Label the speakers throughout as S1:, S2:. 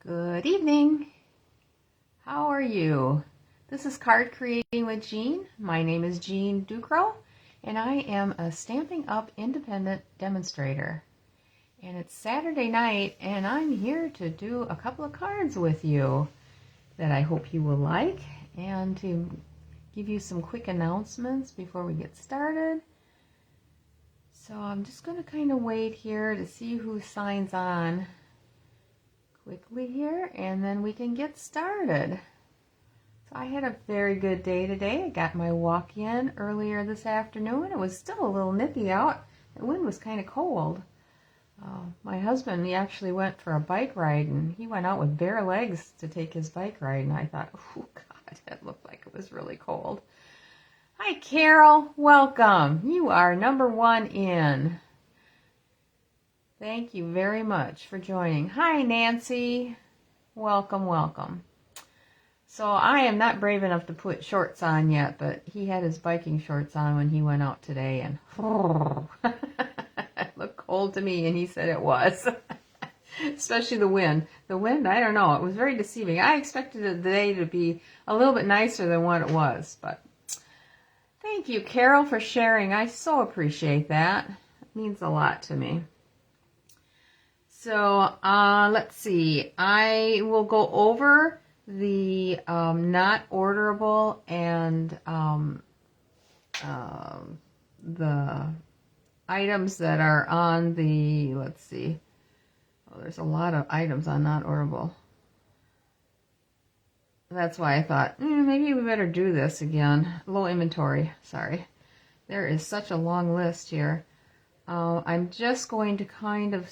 S1: Good evening. How are you? This is Card Creating with Jean. My name is Jean Ducro, and I am a Stampin' Up! Independent demonstrator. And it's Saturday night, and I'm here to do a couple of cards with you that I hope you will like, and to give you some quick announcements before we get started. So I'm just going to kind of wait here to see who signs on quickly here, and then we can get started. So I had a very good day today. I got my walk-in earlier this afternoon. It was still a little nippy out. The wind was kind of cold. My husband, he actually went for a bike ride, and he went out with bare legs to take his bike ride, and I thought, oh God, that looked like it was really cold. Hi Carol, welcome. You are number one in. Thank you very much for joining. Hi, Nancy. Welcome, welcome. So I am not brave enough to put shorts on yet, but he had his biking shorts on when he went out today, and it looked cold to me, and he said it was. Especially the wind. The wind, I don't know, it was very deceiving. I expected the day to be a little bit nicer than what it was, but thank you, Carol, for sharing. I so appreciate that. It means a lot to me. So let's see, I will go over the not orderable and the items that are on the, let's see, oh, there's a lot of items on not orderable. That's why I thought, maybe we better do this again. Low inventory, sorry. There is such a long list here. I'm just going to kind of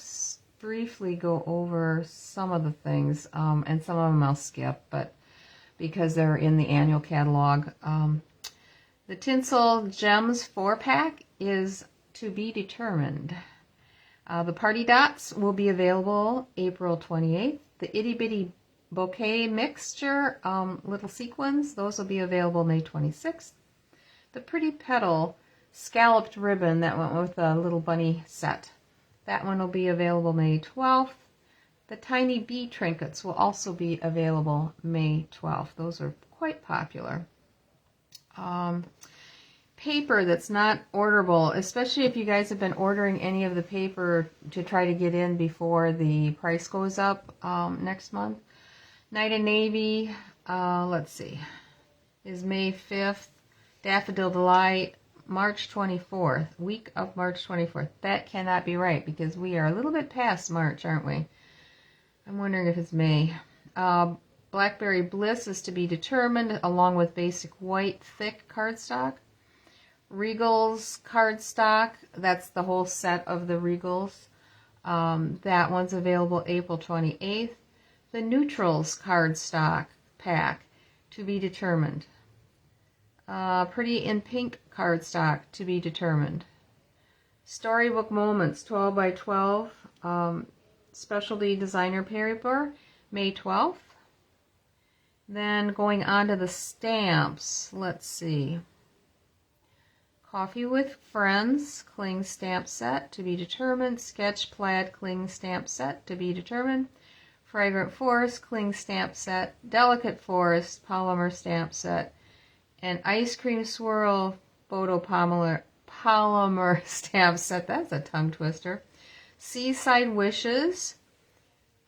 S1: briefly go over some of the things, and some of them I'll skip, but because they're in the annual catalog. The Tinsel Gems 4-pack is to be determined. The Party Dots will be available April 28th. The Itty Bitty Bouquet Mixture little sequins, those will be available May 26th. The Pretty Petal Scalloped Ribbon that went with the Little Bunny set, that one will be available May 12th. The Tiny Bee Trinkets will also be available May 12th. Those are quite popular. Paper that's not orderable, especially if you guys have been ordering any of the paper to try to get in before the price goes up next month. Night and Navy, let's see, is May 5th. Daffodil Delight, March 24th, week of March 24th. That cannot be right because we are a little bit past March, aren't we? I'm wondering if it's May. Blackberry Bliss is to be determined, along with basic white thick cardstock. Regal's cardstock, that's the whole set of the Regals. That one's available April 28th. The Neutrals cardstock pack, to be determined. Pretty in Pink cardstock, to be determined. Storybook Moments 12 by 12 specialty designer paper, May 12th. Then going on to the stamps, let's see. Coffee with Friends cling stamp set, to be determined. Sketch Plaid cling stamp set, to be determined. Fragrant Forest cling stamp set. Delicate Forest polymer stamp set. And Ice Cream Swirl photo polymer stamp set. That's a tongue twister. Seaside Wishes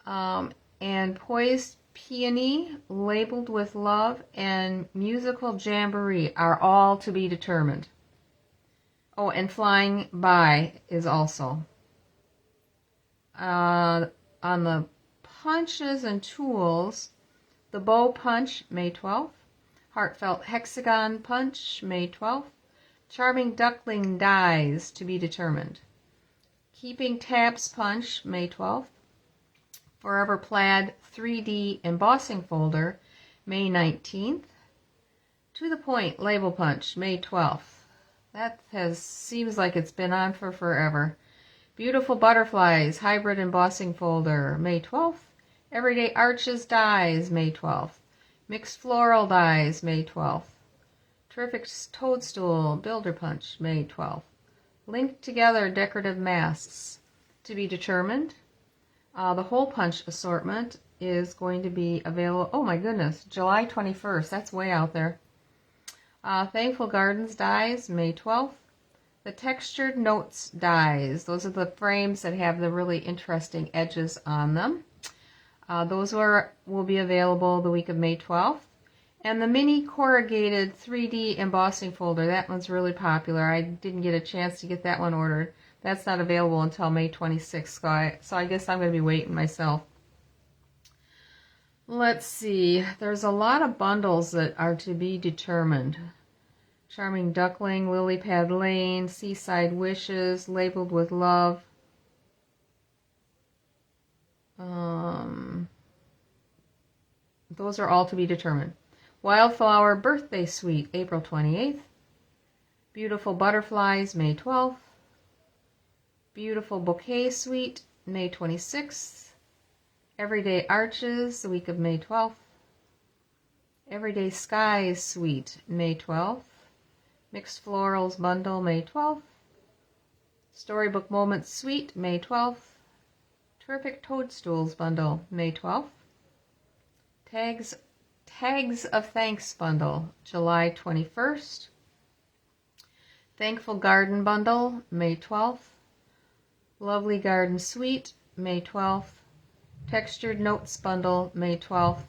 S1: and Poised Peony, Labeled with Love, and Musical Jamboree are all to be determined. Oh, and Flying By is also. On the punches and tools, the Bow Punch, May 12th. Heartfelt Hexagon Punch, May 12th. Charming Duckling Dies, to be determined. Keeping Tabs Punch, May 12th. Forever Plaid 3D Embossing Folder, May 19th. To the Point Label Punch, May 12th. That seems like it's been on for forever. Beautiful Butterflies Hybrid Embossing Folder, May 12th. Everyday Arches Dies, May 12th. Mixed Floral Dies, May 12th. Terrific Toadstool Builder Punch, May 12th. Linked Together Decorative Masks, to be determined. The hole punch assortment is going to be available, oh my goodness, July 21st. That's way out there. Thankful Gardens dies, May 12th. The Textured Notes dies. Those are the frames that have the really interesting edges on them. Those will be available the week of May 12th. And the mini corrugated 3D embossing folder, that one's really popular. I didn't get a chance to get that one ordered. That's not available until May 26th, so I guess I'm going to be waiting myself. Let's see. There's a lot of bundles that are to be determined. Charming Duckling, Lily Pad Lane, Seaside Wishes, Labeled with Love. Those are all to be determined. Wildflower Birthday Suite, April 28th. Beautiful Butterflies, May 12th. Beautiful Bouquet Suite, May 26th. Everyday Arches, the week of May 12th. Everyday Skies Suite, May 12th. Mixed Florals Bundle, May 12th. Storybook Moments Suite, May 12th. Terrific Toadstools Bundle, May 12th. Tags of Thanks Bundle, July 21st. Thankful Garden Bundle, May 12th. Lovely Garden Suite, May 12th. Textured Notes Bundle, May 12th.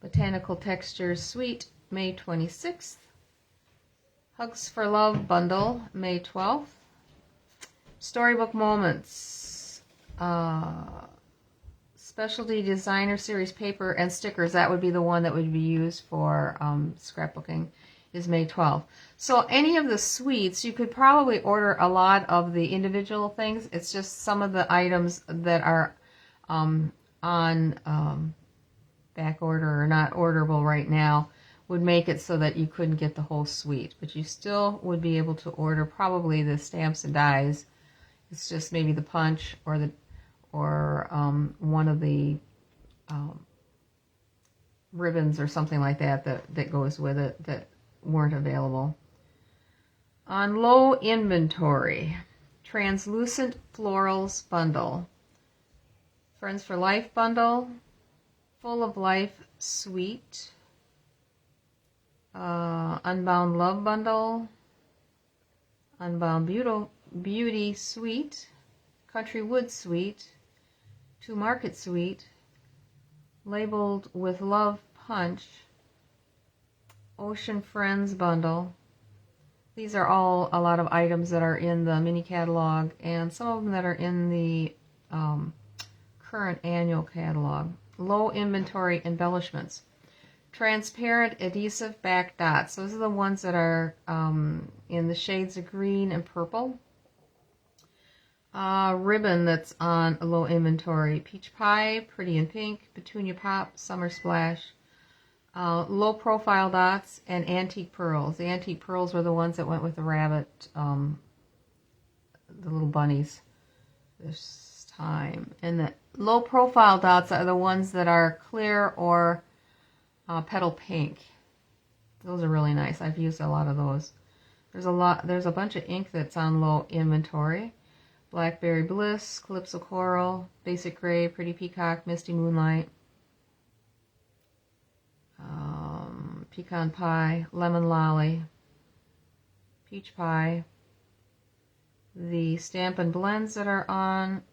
S1: Botanical Textures Suite, May 26th. Hugs for Love Bundle, May 12th. Storybook Moments. Specialty Designer Series paper and stickers, that would be the one that would be used for scrapbooking, is May 12th. So any of the suites, you could probably order a lot of the individual things. It's just some of the items that are on back order or not orderable right now would make it so that you couldn't get the whole suite. But you still would be able to order probably the stamps and dies. It's just maybe the punch or one of the ribbons or something like that goes with it that weren't available. On low inventory, Translucent Florals Bundle, Friends for Life Bundle, Full of Life Suite, Unbound Love Bundle, Unbound Beauty Suite, Country Wood Suite, To Market Suite, Labeled with Love Punch, Ocean Friends Bundle. These are all a lot of items that are in the mini catalog and some of them that are in the current annual catalog. Low inventory embellishments. Transparent adhesive back dots. Those are the ones that are in the shades of green and purple. Ribbon that's on a low inventory. Peach Pie, Pretty in Pink, Petunia Pop, Summer Splash. Low profile dots and antique pearls. The antique pearls were the ones that went with the rabbit, the little bunnies this time. And the low profile dots are the ones that are clear or petal pink. Those are really nice. I've used a lot of those. There's a bunch of ink that's on low inventory. Blackberry Bliss, Calypso Coral, Basic Gray, Pretty Peacock, Misty Moonlight. Pecan Pie, Lemon Lolly, Peach Pie. The stamp and blends that are on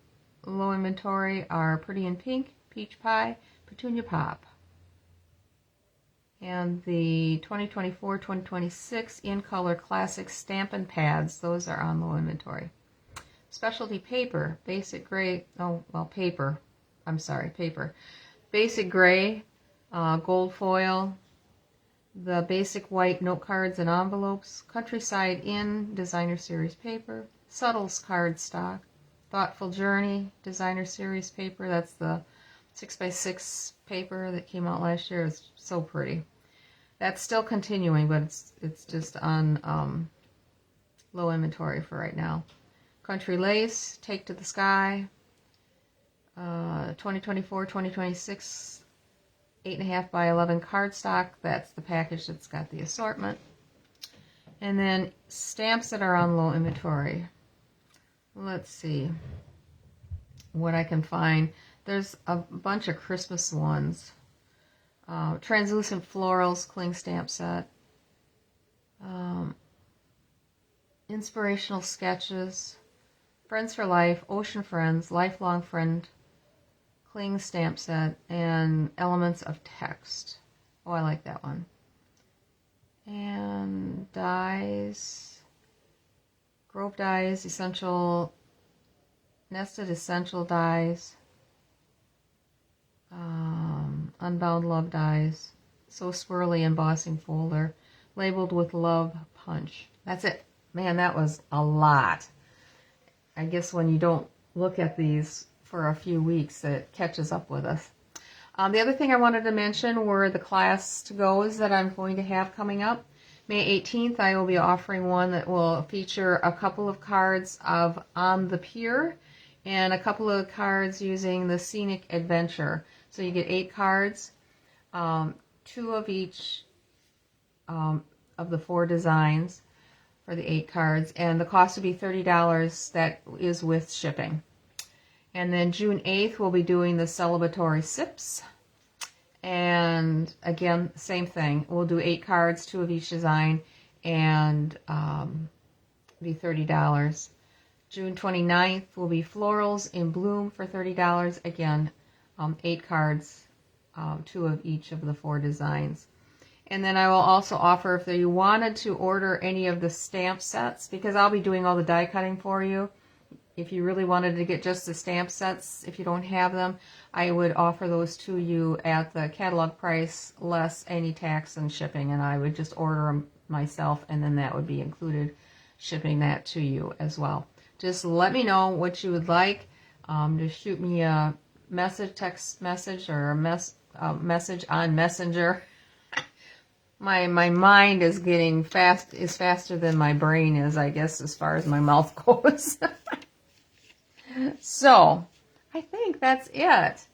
S1: low inventory are Pretty in Pink, Peach Pie, Petunia Pop. And the 2024-2026 In Color Classic Stampin' Pads, those are on low inventory. Specialty Paper, Basic Gray, paper. Basic Gray, Gold Foil, the Basic White Note Cards and Envelopes, Countryside Inn, Designer Series Paper, Subtles Cardstock, Thoughtful Journey, Designer Series Paper. That's the 6x6 paper that came out last year. It's so pretty. That's still continuing, but it's just on low inventory for right now. Country Lace, Take to the Sky, 2024-2026 8.5 by 11 cardstock. That's the package that's got the assortment. And then stamps that are on low inventory. Let's see. what I can find. There's a bunch of Christmas ones. Translucent Florals cling stamp set. Inspirational sketches. Friends for Life, Ocean Friends, Lifelong Friend, cling stamp set, and Elements of Text. Oh, I like that one. And dies. Grove dies, essential, nested essential dies. Unbound Love dies. So swirly embossing folder. Labeled with Love Punch. That's it. Man, that was a lot. I guess when you don't look at these for a few weeks, it catches up with us. The other thing I wanted to mention were the class to goes that I'm going to have coming up. May 18th, I will be offering one that will feature a couple of cards of On the Pier and a couple of cards using the Scenic Adventure. So you get 8 cards, 2 of each of the 4 designs for the 8 cards, and the cost would be $30. That is with shipping. And then June 8th, we'll be doing the celebratory sips. And again, same thing. We'll do 8 cards, 2 of each design, and be $30. June 29th will be Florals in Bloom for $30. Again, 8 cards, 2 of each of the 4 designs. And then I will also offer, if you wanted to order any of the stamp sets, because I'll be doing all the die cutting for you, if you really wanted to get just the stamp sets, if you don't have them, I would offer those to you at the catalog price, less any tax and shipping, and I would just order them myself, and then that would be included shipping that to you as well. Just let me know what you would like. Just shoot me a message, text message, or a message on Messenger. My mind is getting faster than my brain is, I guess, as far as my mouth goes. So, I think that's it.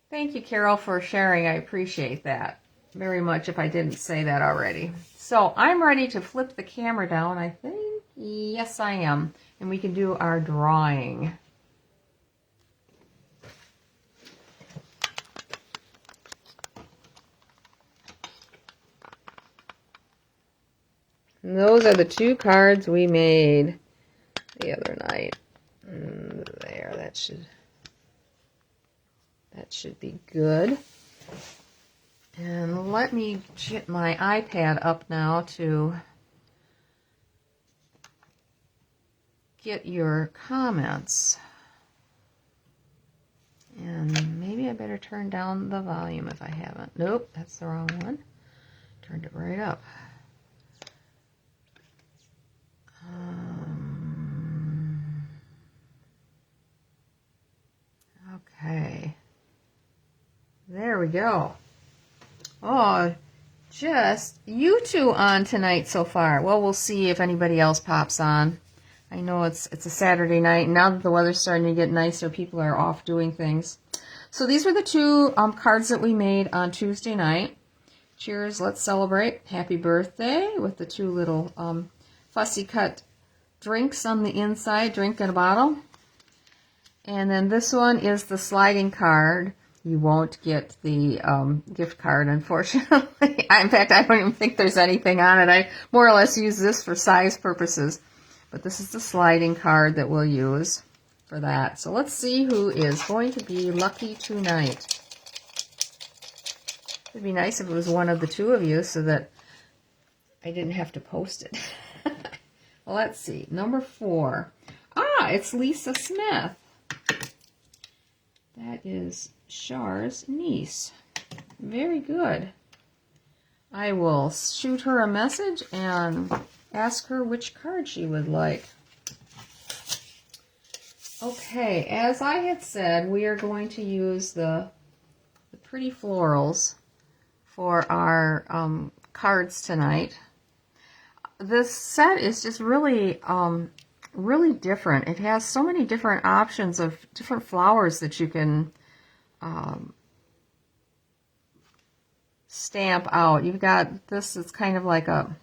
S1: Thank you, Carol, for sharing. I appreciate that very much if I didn't say that already. So, I'm ready to flip the camera down, I think. Yes, I am. And we can do our drawing. And those are the 2 cards we made the other night. There, that should be good. And let me get my iPad up now to get your comments. And maybe I better turn down the volume if I haven't. Nope, that's the wrong one. Turned it right up. Okay. There we go. Oh, just you 2 on tonight so far. Well, we'll see if anybody else pops on. I know it's a Saturday night, and now that the weather's starting to get nicer, people are off doing things. So these were the 2 cards that we made on Tuesday night. Cheers, let's celebrate. Happy birthday with the 2 little fussy cut drinks on the inside, drink in a bottle. And then this one is the sliding card. You won't get the gift card, unfortunately. In fact, I don't even think there's anything on it. I more or less use this for size purposes. But this is the sliding card that we'll use for that. So let's see who is going to be lucky tonight. It'd be nice if it was one of the 2 of you so that I didn't have to post it. Well, let's see. Number 4. Ah, it's Lisa Smith. That is Char's niece. Very good. I will shoot her a message and ask her which card she would like. Okay, as I had said, we are going to use the pretty florals for our cards tonight. This set is just really really different. It has so many different options of different flowers that you can stamp out. You've got this, it's kind of like a,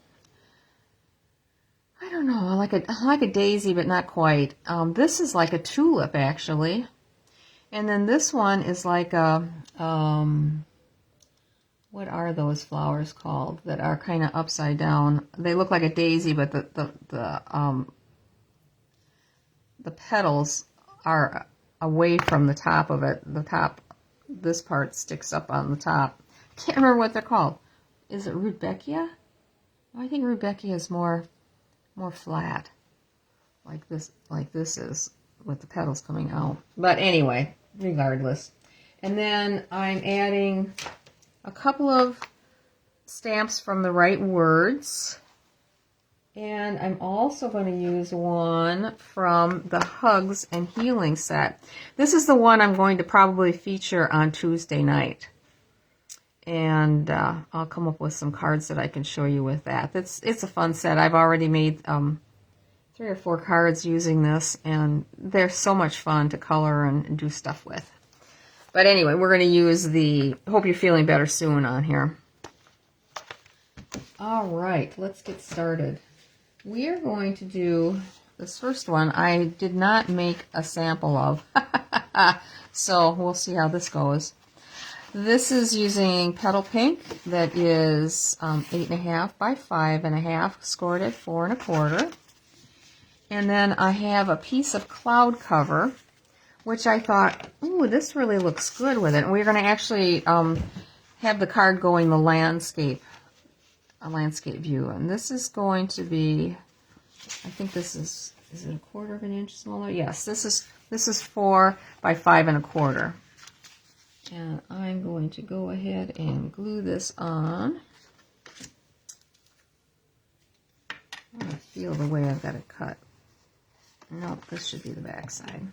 S1: I don't know, like a daisy, but not quite. This is like a tulip, actually. And then this one is like a, what are those flowers called that are kind of upside down? They look like a daisy, but the petals are away from the top of it. The top, this part sticks up on the top. Can't remember what they're called. Is it Rudbeckia? I think Rudbeckia is more flat, like this is, with the petals coming out. But anyway, regardless. And then I'm adding a couple of stamps from the Right Words. And I'm also going to use one from the Hugs and Healing set. This is the one I'm going to probably feature on Tuesday night. And I'll come up with some cards that I can show you with that. It's a fun set. I've already made 3 or 4 cards using this, and they're so much fun to color and do stuff with. But anyway, we're going to use the Hope You're Feeling Better Soon on here. All right, let's get started. We are going to do this first one. I did not make a sample of, so we'll see how this goes. This is using Petal Pink that is 8.5 by 5.5, scored at 4 1/4. And then I have a piece of cloud cover, which I thought, ooh, this really looks good with it. And we're going to actually have the card going the landscape, a landscape view. And this is going to be, I think this is it a 1/4 of an inch smaller? Yes, this is 4 by 5 1/4. And I'm going to go ahead and glue this on. I want to feel the way I've got it cut. Nope, this should be the back side.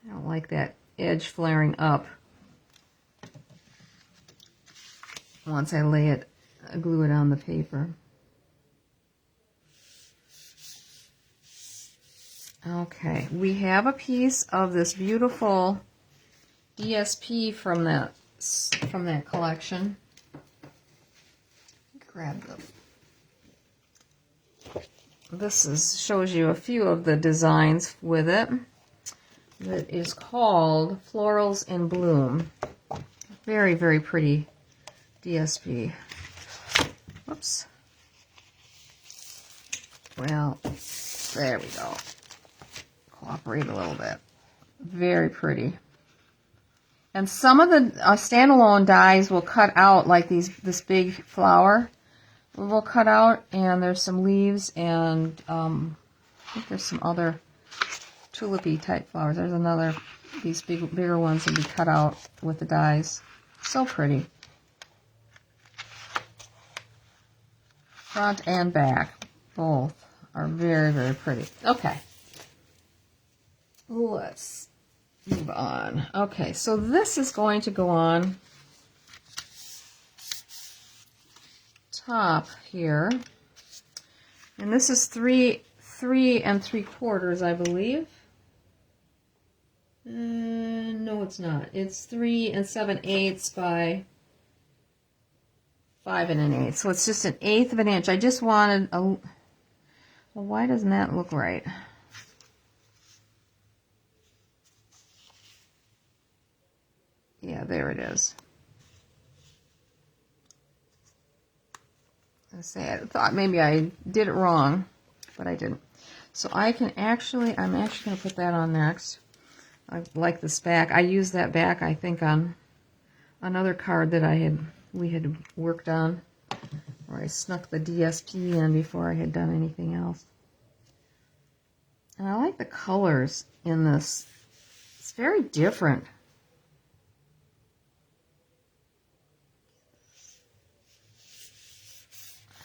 S1: I don't like that edge flaring up once I glue it on the paper. Okay, we have a piece of this beautiful DSP from that collection. Grab this shows you a few of the designs with it. That is called Florals in Bloom. Very, very pretty DSP. Whoops. Well, there we go. Cooperate a little bit. Very pretty. And some of the standalone dies will cut out like this big flower will cut out, and there's some leaves, and I think there's some other tulipy type flowers. There's another, these bigger ones will be cut out with the dies. So pretty. Front and back, both are very, very pretty. Okay. Let's move on. Okay, so this is going to go on top here. And this is 3 3¾ I believe. No, it's not. It's 3 7/8 by 5 1/8. So it's just 1/8 of an inch. I just wanted a, well, why doesn't that look right? Yeah, there it is. I thought maybe I did it wrong, but I didn't. So I'm actually going to put that on next. I like this back. I used that back, I think, on another card that we had worked on, where I snuck the DSP in before I had done anything else. And I like the colors in this. It's very different.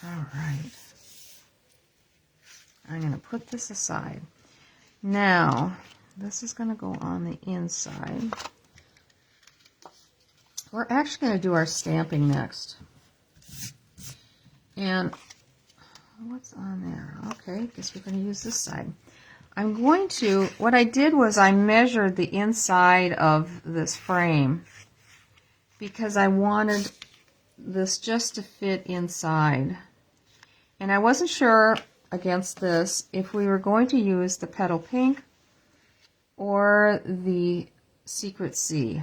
S1: All right. I'm going to put this aside. Now, this is going to go on the inside. We're actually going to do our stamping next. And what's on there? Okay, guess we're going to use this side. What I did was I measured the inside of this frame because I wanted this just to fit inside. And I wasn't sure against this if we were going to use the Petal Pink or the Secret Sea.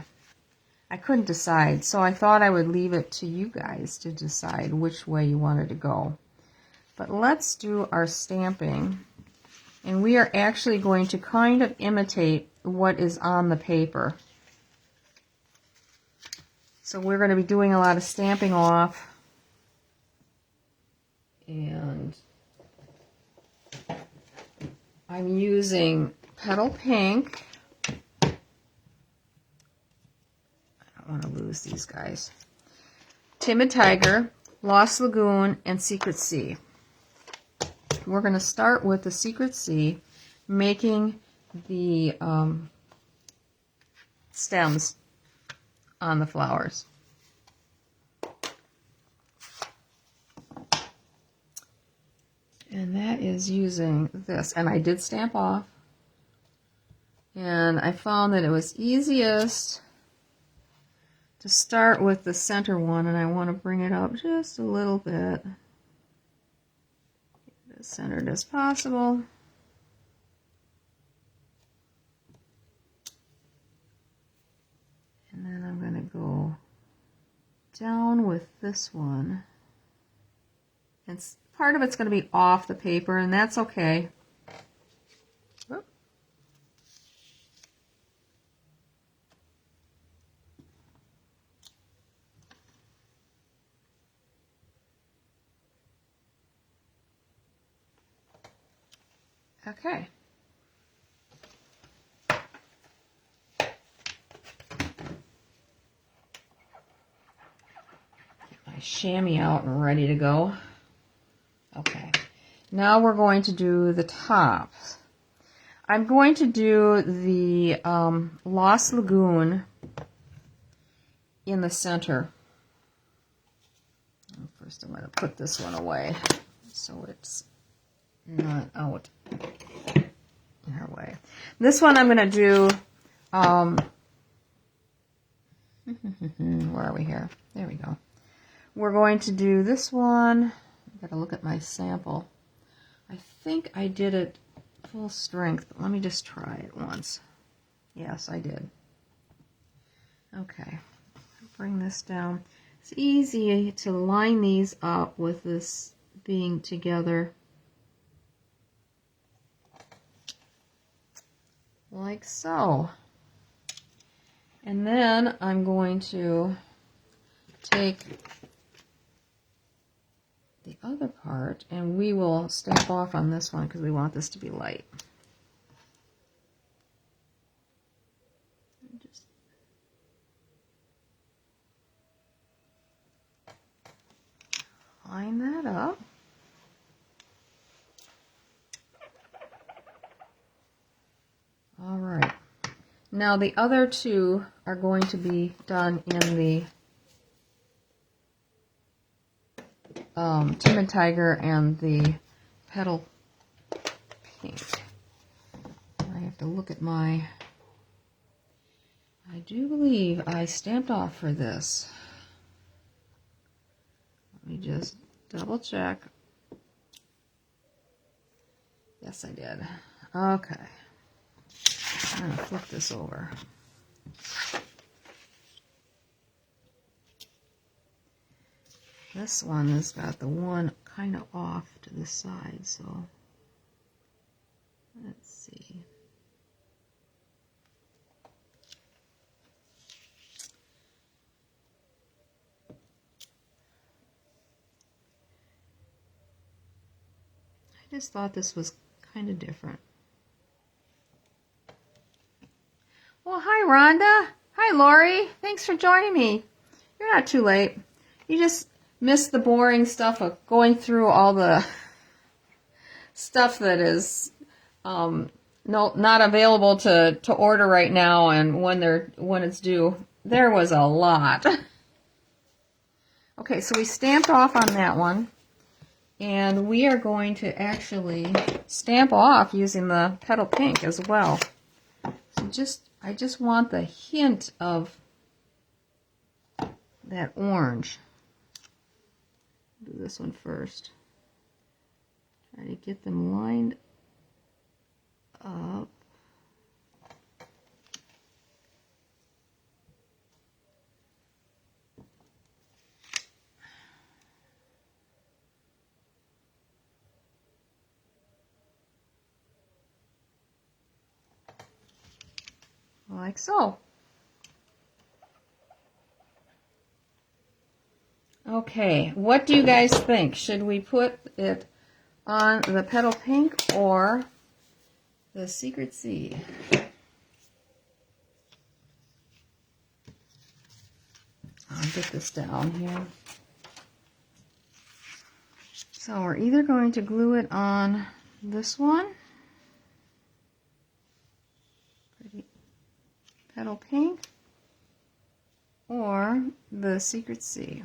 S1: I couldn't decide, so I thought I would leave it to you guys to decide which way you wanted to go. But let's do our stamping, and we are actually going to kind of imitate what is on the paper. So we're going to be doing a lot of stamping off, and I'm using Petal Pink. I don't want to lose these guys. Timid Tiger, Lost Lagoon, and Secret Sea. We're going to start with the Secret Sea, making the stems on the flowers. And that is using this. And I did stamp off. And I found that it was easiest to start with the center one, and I want to bring it up just a little bit. Get it as centered as possible. And then I'm going to go down with this one. And part of it's going to be off the paper, and that's okay. Whoop. Okay. Get my chamois out and ready to go. Okay. Now we're going to do the tops. I'm going to do the Lost Lagoon in the center. First I'm going to put this one away so it's not out in her way. This one I'm going to do, where are we here? There we go. We're going to do this one. I've got to look at my sample. I think I did it full strength, but let me just try it once. Yes, I did. Okay, bring this down. It's easy to line these up with this being together. Like so. And then I'm going to take the other part and we will stamp off on this one because we want this to be light. Just line that up. All right. Now the other two are going to be done in the Timid Tiger and the Petal Pink. I have to look at my... I do believe I stamped off for this. Let me just double check. Yes, I did. Okay. I'm going to flip this over. This one has got the one kind of off to the side, so let's see. I just thought this was kind of different. Well, hi, Rhonda. Hi, Lori. Thanks for joining me. You're not too late. You just missed the boring stuff of going through all the stuff that is not available to order right now and when it's due. There was a lot. Okay, so we stamped off on that one, and we are going to actually stamp off using the Petal Pink as well. So I just want the hint of that orange. Do this one first. Try to get them lined up. Like so. Okay, what do you guys think? Should we put it on the Petal Pink or the Secret Sea? I'll get this down here. So we're either going to glue it on this one, pretty Petal Pink, or the Secret Sea.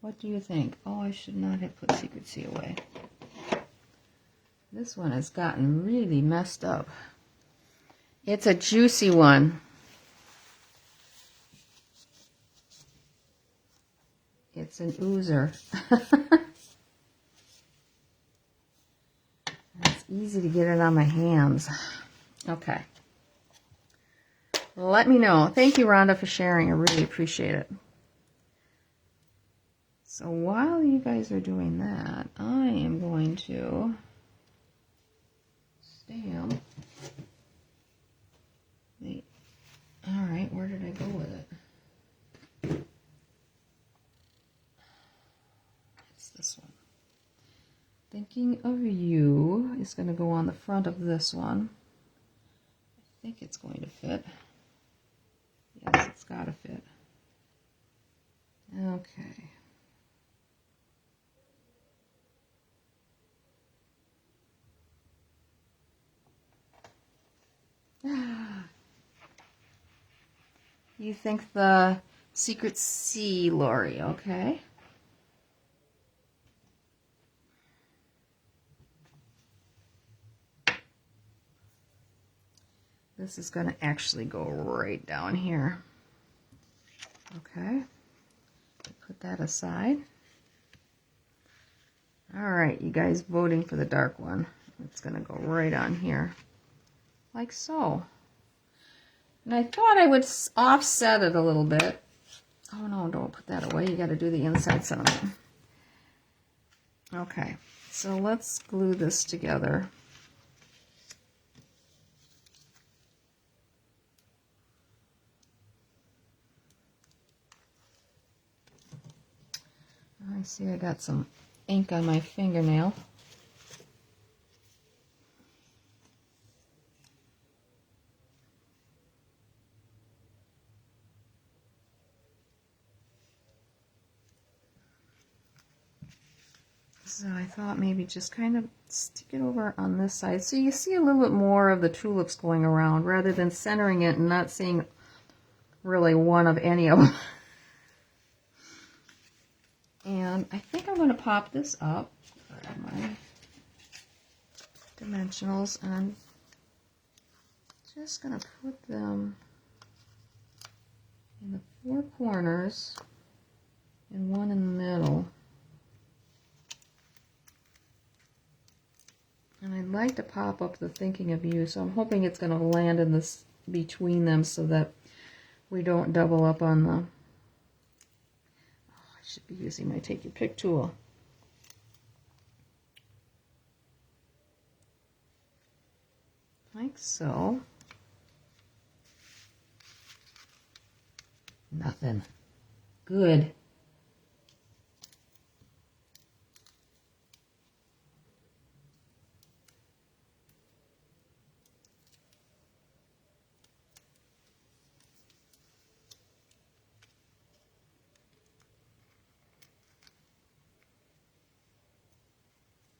S1: What do you think? Oh, I should not have put Secret Sea away. This one has gotten really messed up. It's a juicy one. It's an oozer. It's easy to get it on my hands. Okay. Let me know. Thank you, Rhonda, for sharing. I really appreciate it. So while you guys are doing that, I am going to stamp the... Alright, where did I go with it? It's this one. Thinking of You is going to go on the front of this one. I think it's going to fit. Yes, it's got to fit. Okay. You think the Secret Sea, Lori, okay? This is going to actually go right down here. Okay. Put that aside. All right, you guys voting for the dark one. It's going to go right on here. Like so. And I thought I would offset it a little bit. Oh no, don't put that away. You got to do the inside sentiment. Okay, so let's glue this together. I see I got some ink on my fingernail. So I thought maybe just kind of stick it over on this side so you see a little bit more of the tulips going around rather than centering it and not seeing really one of any of them. And I think I'm going to pop this up. Grab my dimensionals and I'm just going to put them in the four corners and one in the middle. And I'd like to pop up the Thinking of You, so I'm hoping it's going to land in this between them so that we don't double up on the... Oh, I should be using my Take Your Pick tool. Like so. Nothing. Good.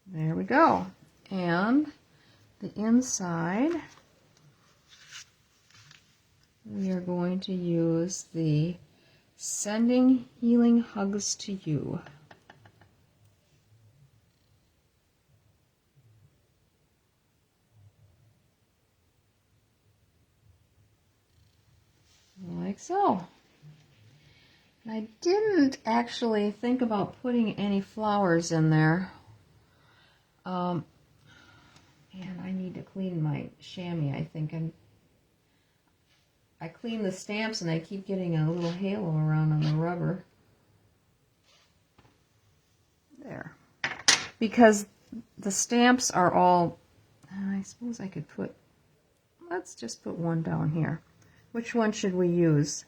S1: There we go. And the inside, we are going to use the Sending Healing Hugs to You. Like so. And I didn't actually think about putting any flowers in there. And I need to clean my chamois. I think I clean the stamps and I keep getting a little halo around on the rubber. There. Because the stamps are all, I suppose I could put, let's just put one down here. Which one should we use?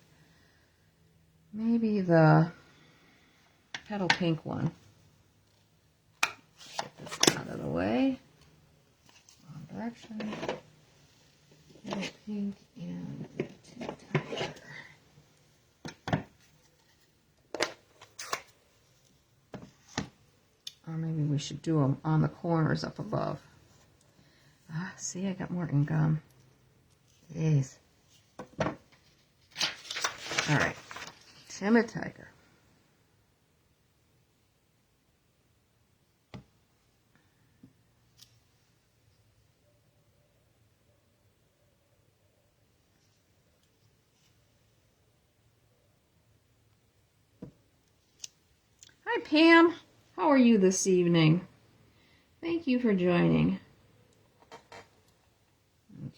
S1: Maybe the petal pink one. Get this out of the way. Wrong direction. Petal pink and tip tiger. Or maybe we should do them on the corners up above. Ah, see, I got more ink on. Jeez. All right, timid tiger. Hi, Pam. How are you this evening? Thank you for joining.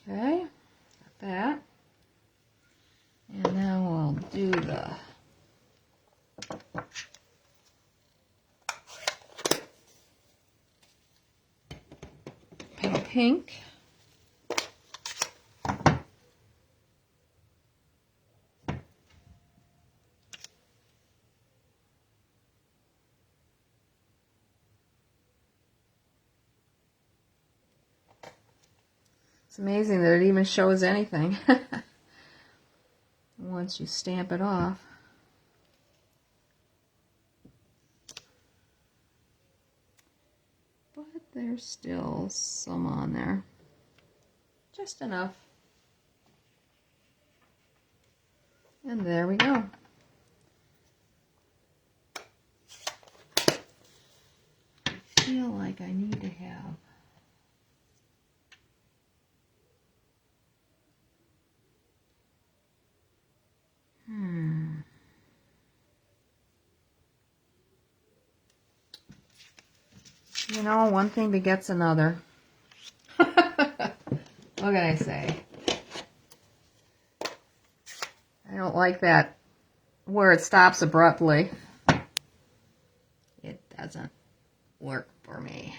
S1: Okay, got that. And now we'll do the petal pink. It's amazing that it even shows anything once you stamp it off. But there's still some on there. Just enough. And there we go. I feel like I need to have you know, one thing begets another. What can I say? I don't like that where it stops abruptly. It doesn't work for me.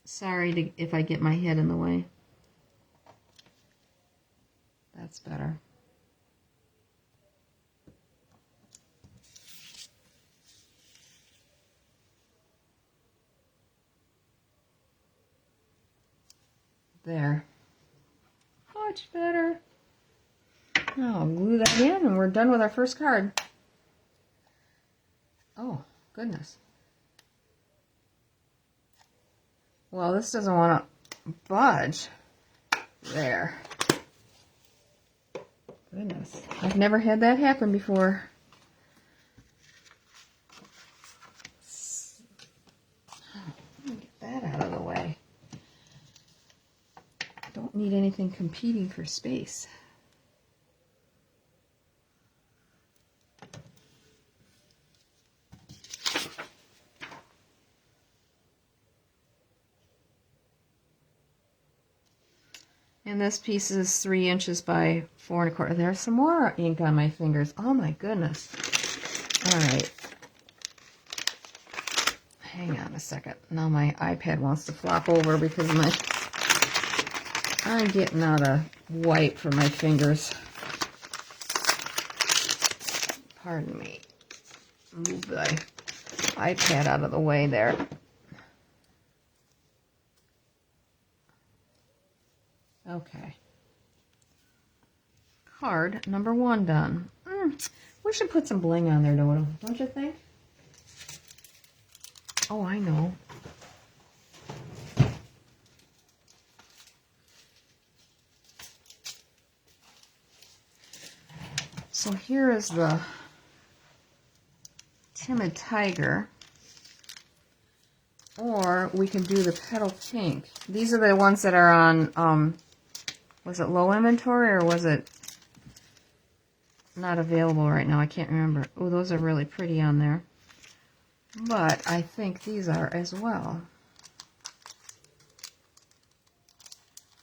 S1: Sorry if I get my head in the way. That's better. There. Much better. Now I'll glue that in and we're done with our first card. Oh, goodness. Well, this doesn't want to budge. There. Goodness. I've never had that happen before. Let me get that out of the way. Don't need anything competing for space. And this piece is 3 inches by 4 1/4. There's some more ink on my fingers. Oh my goodness. All right. Hang on a second. Now my iPad wants to flop over because I'm getting out of white for my fingers. Pardon me. Move the iPad out of the way there. Okay. Card number 1 done. We should put some bling on there, don't you think? Oh, I know. So here is the timid tiger. Or we can do the petal pink. These are the ones that are on, was it low inventory or was it not available right now? I can't remember. Oh, those are really pretty on there. but I think these are as well.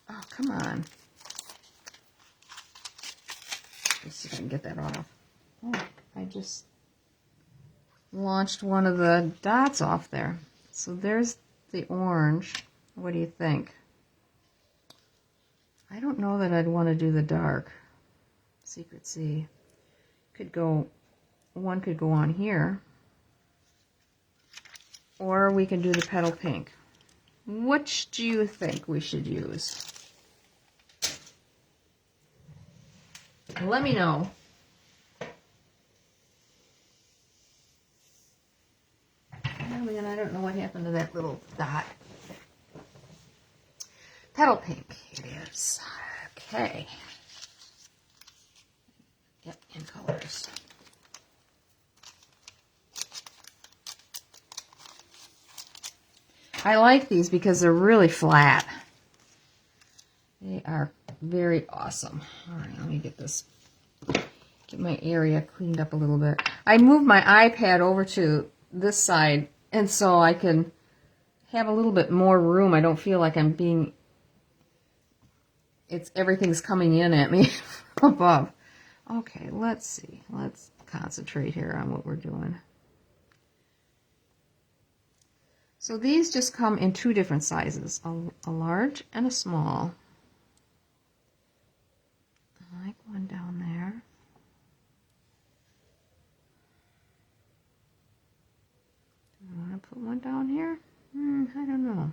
S1: Oh, come on. Let's see if I can get that off. Oh, I just launched one of the dots off there. So there's the orange. What do you think? I don't know that I'd want to do the dark. Secret Sea. Could go, one could go on here. Or we can do the petal pink. Which do you think we should use? Let me know. Oh man, I don't know what happened to that little dot. Petal pink it is. Okay. Yep, in colors. I like these because they're really flat. They are very awesome. All right, let me get this, get my area cleaned up a little bit. I moved my iPad over to this side, and so I can have a little bit more room. I don't feel like I'm being, everything's coming in at me from above. Okay, let's see. Let's concentrate here on what we're doing. So these just come in two different sizes, a large and a small. I like one down there. Do I want to put one down here? I don't know.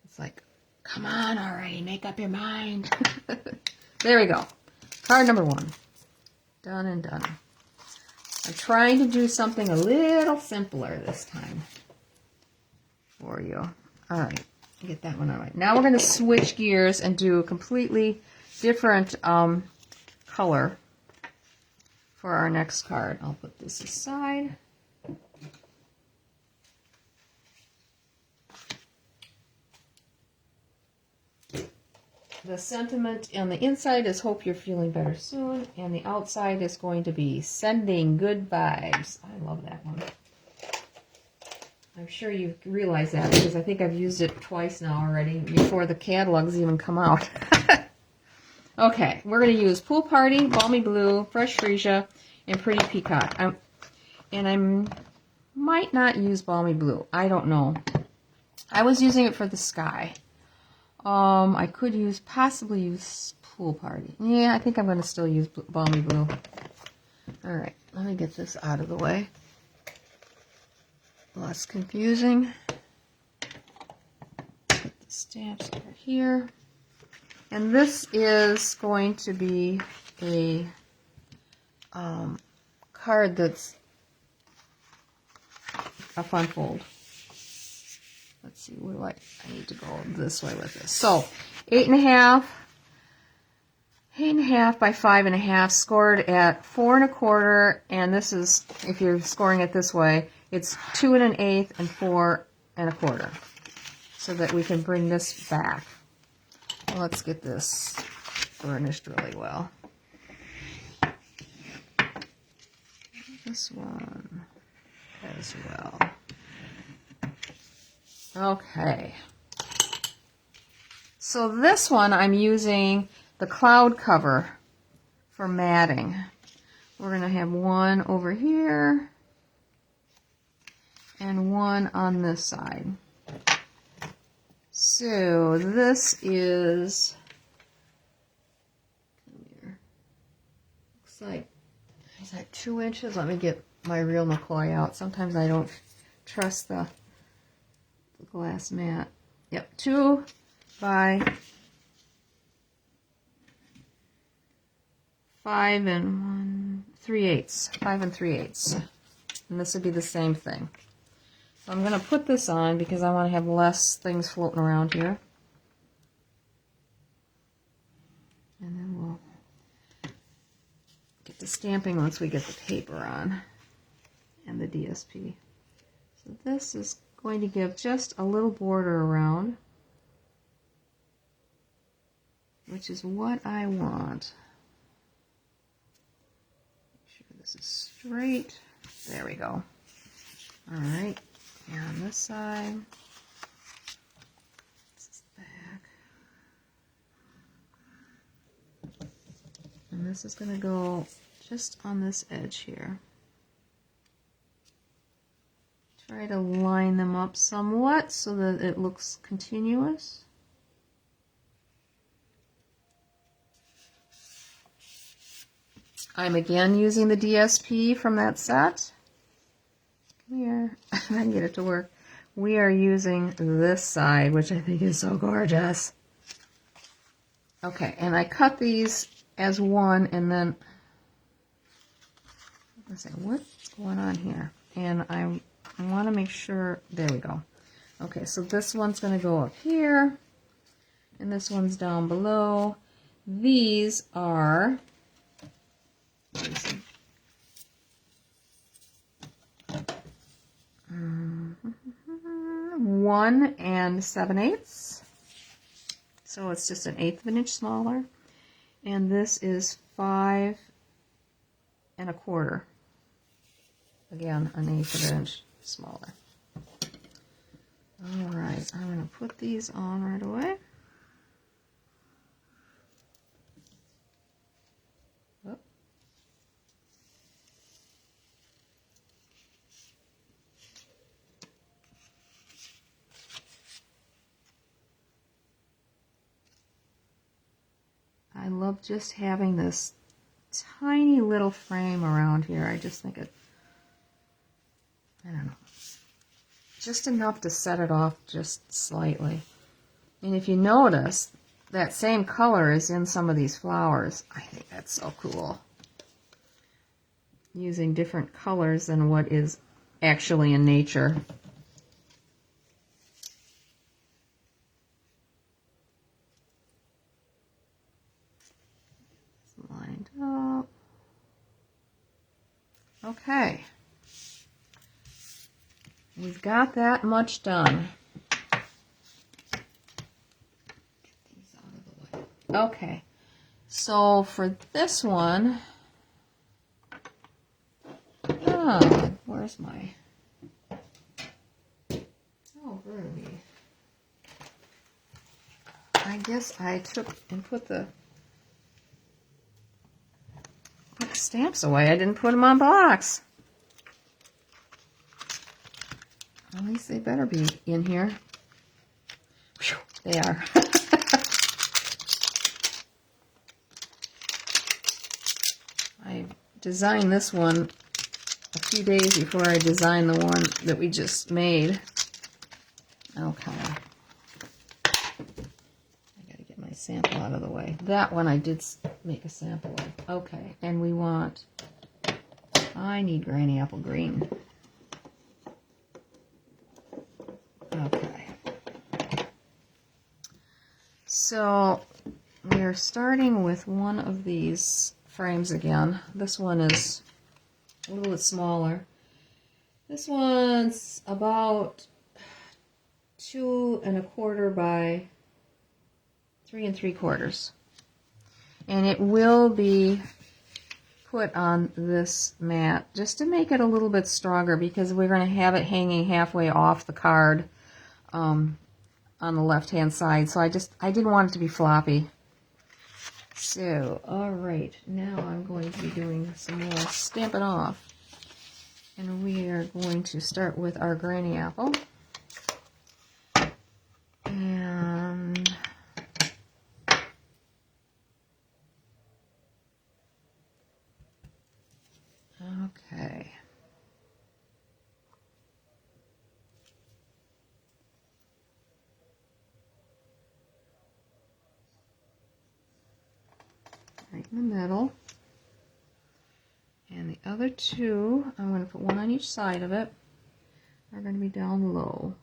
S1: It's like, come on already, make up your mind. There we go. Card number 1. Done and done. I'm trying to do something a little simpler this time for you. All right, get that one all right. Now we're going to switch gears and do a completely different color for our next card. I'll put this aside. The sentiment on the inside is hope you're feeling better soon, and the outside is going to be sending good vibes. I love that one. I'm sure you realize that because I think I've used it twice now already before the catalogs even come out. Okay, we're going to use Pool Party, Balmy Blue, Fresh Freesia, and Pretty Peacock. I might not use Balmy Blue. I don't know. I was using it for the sky. I could possibly use Pool Party. Yeah, I think I'm going to still use Balmy Blue. All right, let me get this out of the way. Less confusing. Put the stamps over here. And this is going to be a card that's a fun fold. Let's see, what do I need to go this way with this. So, 8.5 by 5.5, scored at 4 1/4, and this is, if you're scoring it this way, it's 2 1/8 and 4 1/4, so that we can bring this back. Let's get this burnished really well. This one as well. Okay. So this one I'm using the cloud cover for matting. We're going to have one over here and one on this side. So this is, looks like, is that 2 inches? Let me get my real McCoy out. Sometimes I don't trust the glass mat. Yep, 2 by 5 3/8. 5 3/8. And this would be the same thing. So I'm going to put this on because I want to have less things floating around here. And then we'll get the stamping once we get the paper on and the DSP. So this is going to give just a little border around, which is what I want. Make this is straight. There we go. All right, and on this side, this is the back. And this is going to go just on this edge here. Try to line them up somewhat so that it looks continuous. I'm again using the DSP from that set. Come here, I can get it to work. We are using this side, which I think is so gorgeous. Okay, and I cut these as one, and then let's say what's going on here, and I want to make sure. There we go. Okay, so this one's going to go up here, and this one's down below. These are 1 7/8. So it's just an 1/8 of an inch smaller. And this is 5 1/4. Again, an 1/8 of an inch smaller. All right, I'm going to put these on right away. Whoop. I love just having this tiny little frame around here. I just think it, I don't know, just enough to set it off just slightly. And if you notice, that same color is in some of these flowers. I think that's so cool. Using different colors than what is actually in nature. Lined up. Okay. We've got that much done. Get these out of the way. Okay. So for this one, where's my, Ruby. I guess I took and put the stamps away. I didn't put them on blocks. At least they better be in here. Whew, they are. I designed this one a few days before I designed the one that we just made. Okay. I gotta get my sample out of the way. That one I did make a sample of. Okay, and we want, I need Granny Apple Green. Okay. So we're starting with one of these frames again. This one is a little bit smaller. This one's about 2 1/4 by 3 3/4. And it will be put on this mat just to make it a little bit stronger, because we're going to have it hanging halfway off the card on the left hand side. So I didn't want it to be floppy. So, all right, now I'm going to be doing some more Stampin' Off. And we are going to start with our Granny Apple. And okay. Right in the middle. And the other two, I'm going to put one on each side of it, are going to be down low.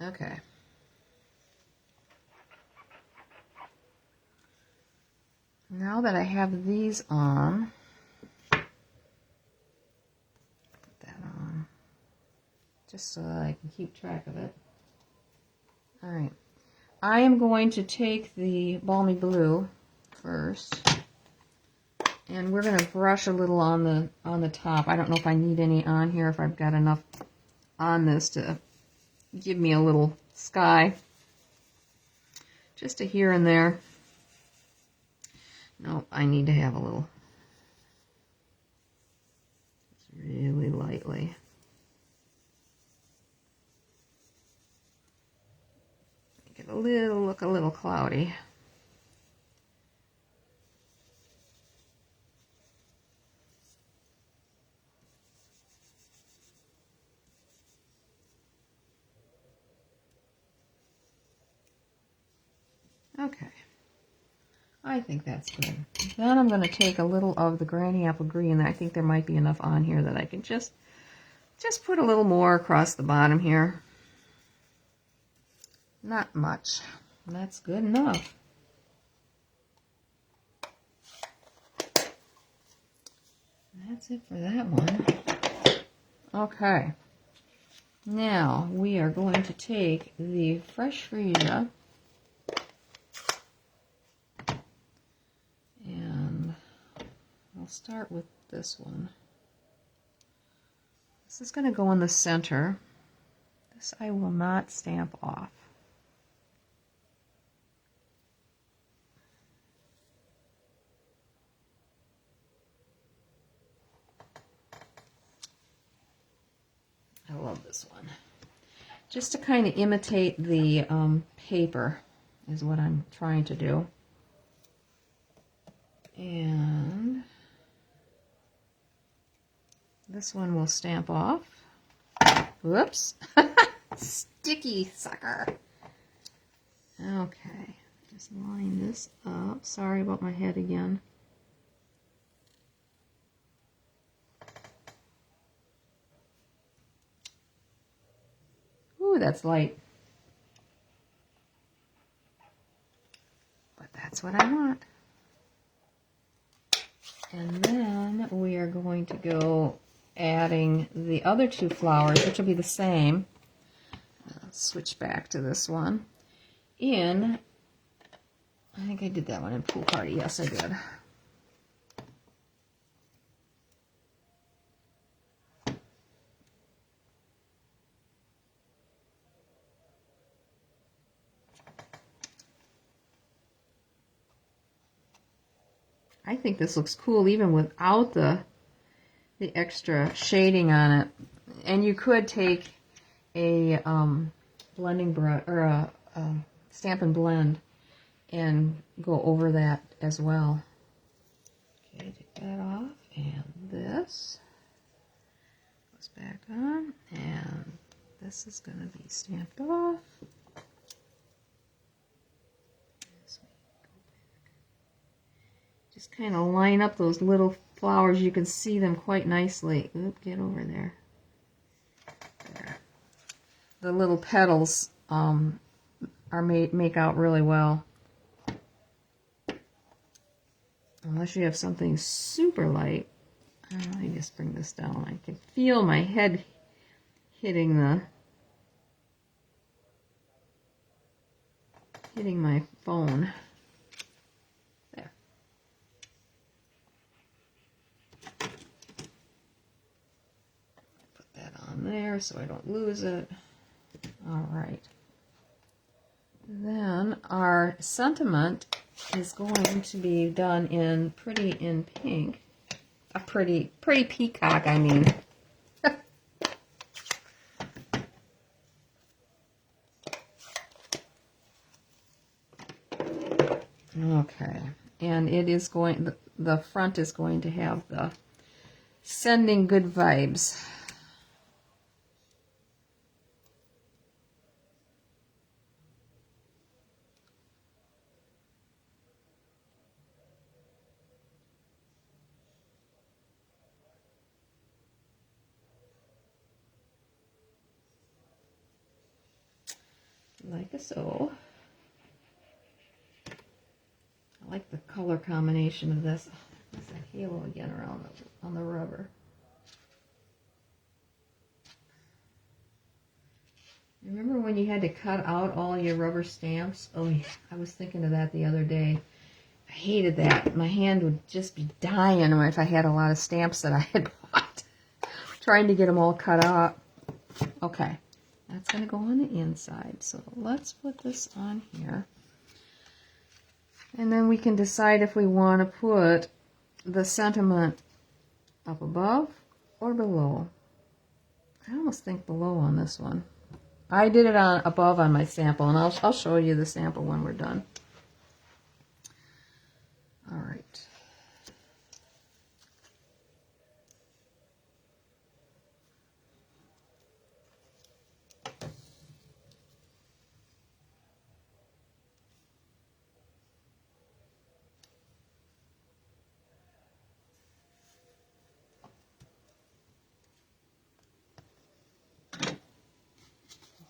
S1: Okay. Now that I have these on, just so that I can keep track of it. All right. I am going to take the Balmy Blue first, and we're going to brush a little on the top. I don't know if I need any on here, if I've got enough on this to give me a little sky. Just a here and there. Nope, I need to have a little. Just really lightly. Make it look a little cloudy. Okay, I think that's good. Then I'm going to take a little of the Granny Apple Green. I think there might be enough on here that I can just put a little more across the bottom here. Not much. That's good enough. That's it for that one. Okay. Now we are going to take the Fresh Freesia and I'll start with this one. This is going to go in the center. This I will not stamp off. I love this one. Just to kind of imitate the paper is what I'm trying to do. And this one will stamp off. Whoops. Sticky sucker. Okay. Just line this up. Sorry about my head again. Ooh, that's light. But that's what I want. And then we are going to go adding the other two flowers, which will be the same. Switch back to this one. I think I did that one in Pool Party. Yes, I did. I think this looks cool even without the extra shading on it. And you could take a blending brush or a stamp and blend and go over that as well. Okay, take that off, and this goes back on, and this is going to be stamped off. Just kind of line up those little flowers. You can see them quite nicely. Oop, get over there. There. The little petals make out really well. Unless you have something super light. Let me just bring this down. I can feel my head hitting my phone. There. Put that on there so I don't lose it. All right. Then our sentiment is going to be done in Pretty in Pink. A pretty peacock, I mean. Okay. And it is going, the front is going to have the sending good vibes. Like so. I like the color combination of this. There's a halo again around on the rubber. Remember when you had to cut out all your rubber stamps? Oh yeah, I was thinking of that the other day. I hated that. My hand would just be dying if I had a lot of stamps that I had bought. Trying to get them all cut out. Okay, that's going to go on the inside. So let's put this on here. And then we can decide if we want to put the sentiment up above or below. I almost think below on this one. I did it on above on my sample, and I'll show you the sample when we're done. All right.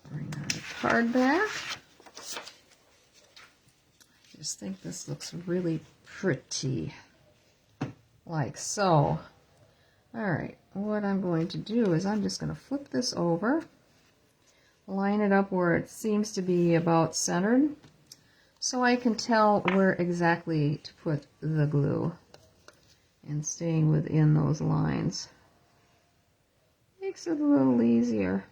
S1: Bring our card back. I just think this looks really pretty, like so. All right, what I'm going to do is I'm just going to flip this over, line it up where it seems to be about centered, so I can tell where exactly to put the glue and staying within those lines. Makes it a little easier.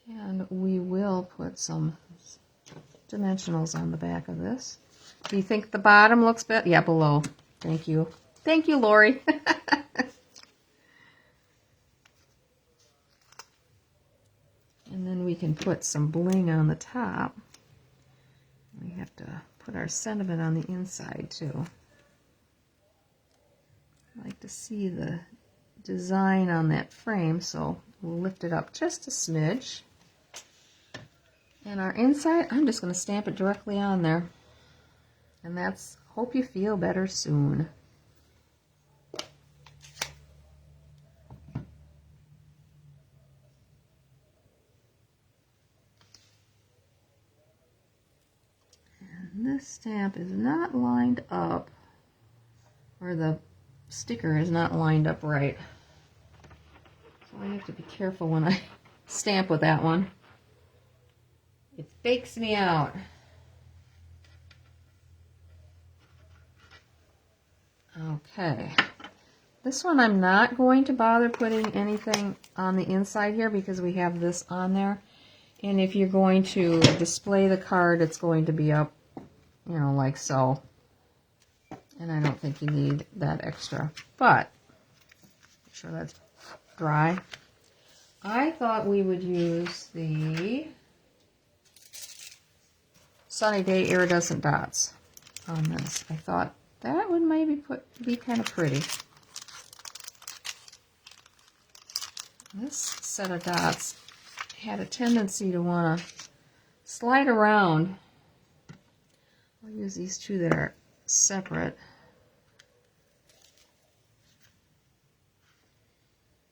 S1: And we will put some dimensionals on the back of this. Do you think the bottom looks better? Yeah, below. Thank you. Thank you, Lori. And then we can put some bling on the top. We have to put our sentiment on the inside too. I like to see the design on that frame, so we'll lift it up just a smidge. And our inside, I'm just going to stamp it directly on there. And that's hope you feel better soon. And this stamp is not lined up, or the sticker is not lined up right. So I have to be careful when I stamp with that one. It fakes me out. Okay. This one I'm not going to bother putting anything on the inside here because we have this on there. And if you're going to display the card, it's going to be up, you know, like so. And I don't think you need that extra. But, make sure that's dry. I thought we would use the Sunny Day Iridescent Dots on this. I thought that would maybe be kind of pretty. This set of dots had a tendency to want to slide around. I'll use these two that are separate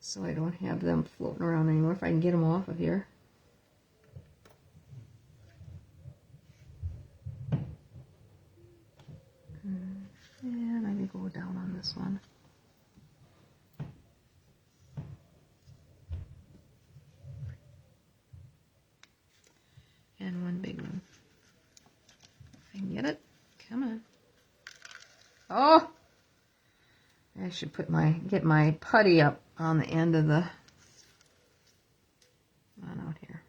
S1: so I don't have them floating around anymore, if I can get them off of here. And maybe go down on this one. And one big one. If I can get it. Come on. Oh! I should get my putty up on the end of the one out here.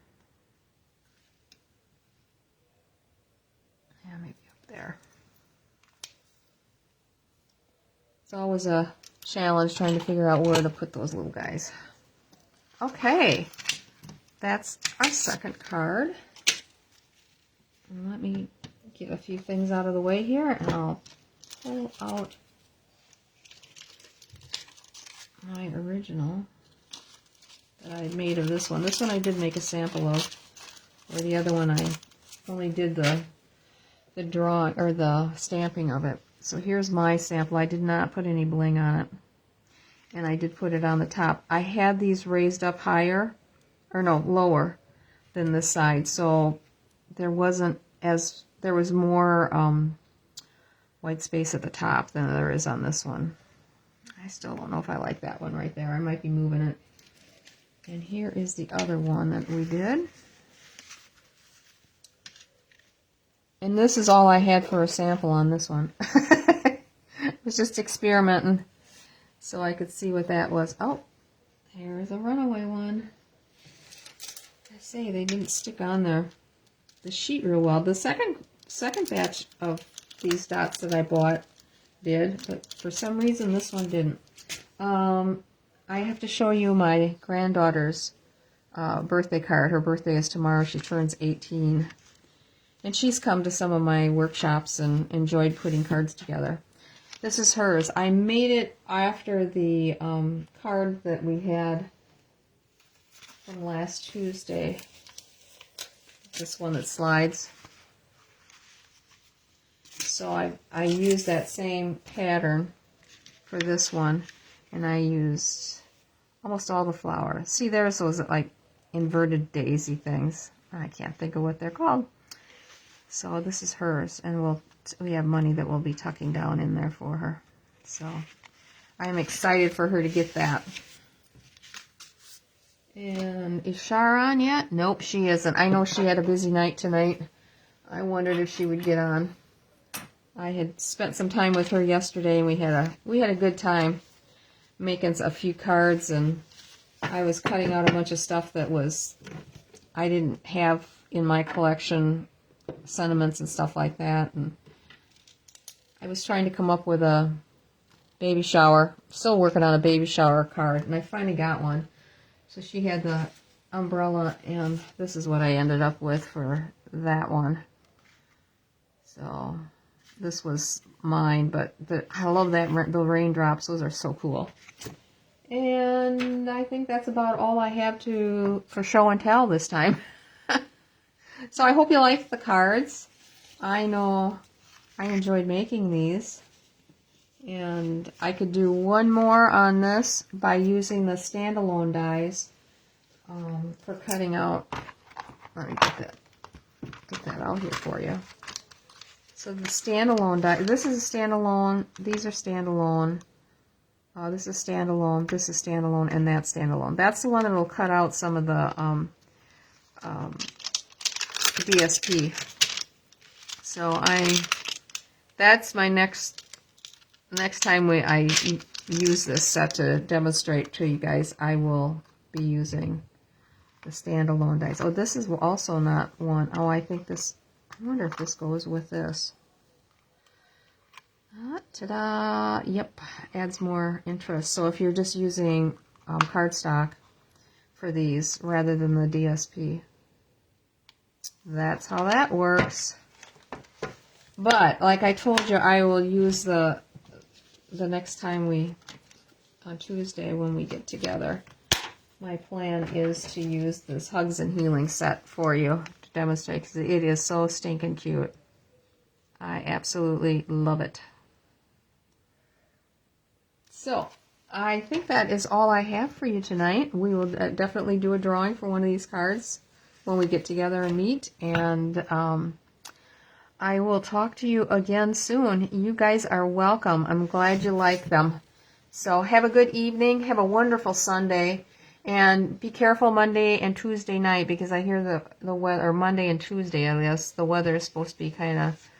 S1: Yeah, maybe up there. It's always a challenge trying to figure out where to put those little guys. Okay, that's our second card. And let me get a few things out of the way here, and I'll pull out my original that I had made of this one. This one I did make a sample of, or the other one I only did the drawing or the stamping of it. So here's my sample. I did not put any bling on it, and I did put it on the top. I had these raised up higher or no, lower than this side. So there was more white space at the top than there is on this one. I still don't know if I like that one right there. I might be moving it. And here is the other one that we did. And this is all I had for a sample on this one. I was just experimenting so I could see what that was. Oh, here's a runaway one. I say they didn't stick on the sheet real well. The second batch of these dots that I bought did, but for some reason this one didn't. I have to show you my granddaughter's birthday card. Her birthday is tomorrow. She turns 18. And she's come to some of my workshops and enjoyed putting cards together. This is hers. I made it after the card that we had from last Tuesday. This one that slides. So I used that same pattern for this one, and I used almost all the flowers. See, there's those like inverted daisy things. I can't think of what they're called. So this is hers, and we have money that we'll be tucking down in there for her. So I'm excited for her to get that. And is Shar on yet? Nope, she isn't. I know she had a busy night tonight. I wondered if she would get on. I had spent some time with her yesterday, and we had a good time making a few cards, and I was cutting out a bunch of stuff that I didn't have in my collection, sentiments and stuff like that, and I was trying to come up with a baby shower. Still working on a baby shower card, and I finally got one. So she had the umbrella, and this is what I ended up with for that one. So this was mine, but I love the raindrops. Those are so cool. And I think that's about all I have for show and tell this time. So I hope you liked the cards. I know I enjoyed making these. And I could do one more on this by using the standalone dies for cutting out. Let me get that out here for you. So the standalone die, this is a standalone, these are standalone, this is standalone, this is standalone, and that's standalone. That's the one that will cut out some of the DSP. So that's my next time I use this set to demonstrate to you guys, I will be using the standalone dies. Oh, this is also not one. Oh, I wonder if this goes with this. Ta-da! Yep, adds more interest. So if you're just using cardstock for these rather than the DSP, that's how that works. But like I told you, I will use the next time on Tuesday when we get together. My plan is to use this Hugs and Healing set for you to demonstrate, because it is so stinking cute. I absolutely love it. So, I think that is all I have for you tonight. We will definitely do a drawing for one of these cards when we get together and meet. And I will talk to you again soon. You guys are welcome. I'm glad you like them. So, have a good evening. Have a wonderful Sunday. And be careful Monday and Tuesday night, because I hear the weather, or Monday and Tuesday, I guess, the weather is supposed to be kind of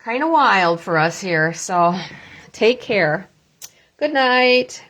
S1: wild for us here. So take care. Good night.